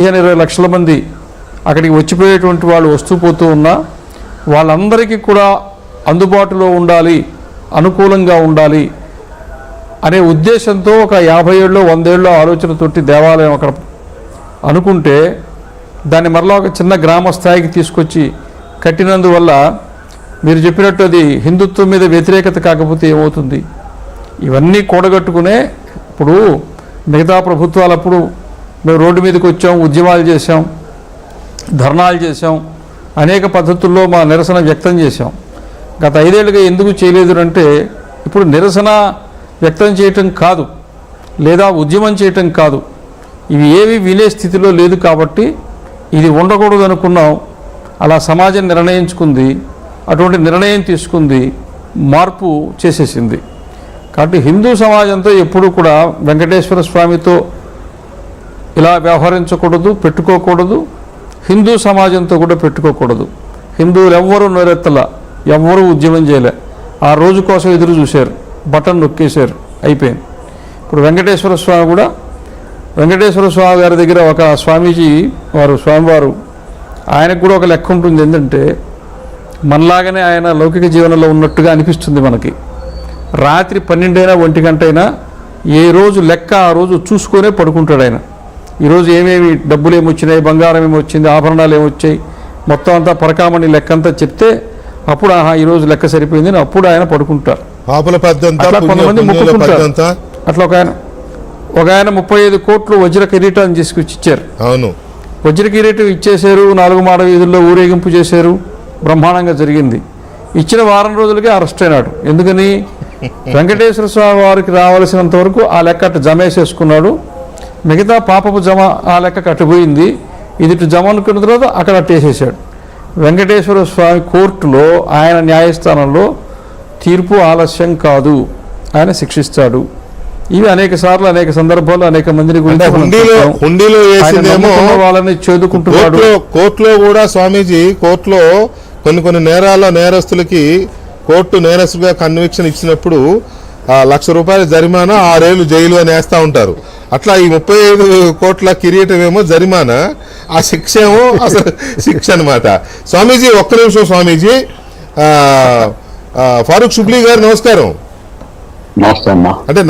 20 లక్షల మంది అక్కడికి వచ్చిపోయేటువంటి వాళ్ళు వస్తూ పోతూ ఉన్నా వాళ్ళందరికీ కూడా అందుబాటులో ఉండాలి, అనుకూలంగా ఉండాలి అనే ఉద్దేశంతో ఒక 50 ఏళ్ళు 100 ఏళ్ళు ఆలోచనతోటి దేవాలయం అక్కడ అనుకుంటే దాన్ని మరలా ఒక చిన్న గ్రామ స్థాయికి తీసుకొచ్చి కట్టినందువల్ల మీరు చెప్పినట్టు అది హిందుత్వం మీద వ్యతిరేకత కాకపోతే ఏమవుతుంది? ఇవన్నీ కూడగట్టుకునే ఇప్పుడు మిగతా ప్రభుత్వాలు అప్పుడు మేము రోడ్డు మీదకి వచ్చాం, ఉద్యమాలు చేసాం, ధర్నాలు చేసాం, అనేక పద్ధతుల్లో మా నిరసన వ్యక్తం చేశాం. గత 5 ఏళ్ళుగా ఎందుకు చేయలేదు అంటే ఇప్పుడు నిరసన వ్యక్తం చేయటం కాదు, లేదా ఉద్యమం చేయటం కాదు, ఇవి ఏవి వినే స్థితిలో లేదు కాబట్టి ఇది ఉండకూడదు అనుకున్నాం. అలా సమాజం నిర్ణయించుకుంది, అటువంటి నిర్ణయం తీసుకుంది, మార్పు చేసేసింది. కాబట్టి హిందూ సమాజంతో ఎప్పుడూ కూడా వెంకటేశ్వర స్వామితో ఇలా వ్యవహరించకూడదు, పెట్టుకోకూడదు. హిందూ సమాజంతో కూడా పెట్టుకోకూడదు. హిందువులు ఎవ్వరూ నోరెత్తల, ఎవ్వరూ ఉద్యమం చేయలే. ఆ రోజు కోసం ఎదురు చూశారు, బటన్ నొక్కేశారు, అయిపోయింది. ఇప్పుడు వెంకటేశ్వర స్వామి కూడా, వెంకటేశ్వర స్వామి గారి దగ్గర ఒక స్వామీజీ స్వామివారు ఆయనకు కూడా ఒక లెక్క ఉంటుంది. ఏంటంటే మనలాగానే ఆయన లౌకిక జీవనంలో ఉన్నట్టుగా అనిపిస్తుంది మనకి. రాత్రి 12 అయినా 1 గంట అయినా ఏ రోజు లెక్క ఆ రోజు చూసుకొనే పడుకుంటాడు ఆయన. ఈరోజు ఏమేమి డబ్బులు ఏమొచ్చినాయి, బంగారం ఏమొచ్చింది, ఆభరణాలు ఏమొచ్చాయి, మొత్తం అంతా పరకామణి లెక్క అంతా చెప్తే అప్పుడు ఈరోజు లెక్క సరిపోయింది అని అప్పుడు ఆయన పడుకుంటారు. అట్లా కొంతమంది మొక్కుకుంటారు. అట్లా ఒక ఆయన 35 కోట్లు వజ్ర కిరీటాన్ని తీసుకొచ్చి ఇచ్చారు. అవును, వజ్ర కిరీటం ఇచ్చేశారు, 4 మాడ వీధుల్లో ఊరేగింపు చేశారు, బ్రహ్మాండంగా జరిగింది. ఇచ్చిన వారం రోజులకే అరెస్ట్ అయినాడు. ఎందుకని? వెంకటేశ్వర స్వామి వారికి రావాల్సినంత వరకు ఆ లెక్క అట్టు జమేసేసుకున్నాడు, మిగతా పాపపు జమ ఆ లెక్క కట్టిపోయింది. ఇది ఇటు జమ అనుకున్న తర్వాత అక్కడ అట్టేసేసాడు. వెంకటేశ్వర స్వామి కోర్టులో, ఆయన న్యాయస్థానంలో తీర్పు ఆలస్యం కాదు, ఆయన శిక్షిస్తాడు. ఇవి అనేక సార్లు, అనేక సందర్భాల్లో, అనేక మందిని గురించి వాళ్ళని చేదుకుంటున్నాడు. కోర్టులో కూడా స్వామీజీ కోర్టులో కొన్ని నేరస్తులకి కోర్టు నేరస్తుగా కన్విక్షన్ ఇచ్చినప్పుడు 1,00,000 రూపాయల జరిమానా, 6 ఏళ్ళు జైలు అని వేస్తూ ఉంటారు. అట్లా ఈ 35 కోట్ల కిరీటం ఏమో జరిమానా, ఆ శిక్ష ఏమో అసలు శిక్ష అనమాట. స్వామీజీ ఒక్క నిమిషం స్వామీజీ. ఫారూక్ షుబ్లీ గారు నమస్కారం. నమస్తే అమ్మా. అంటే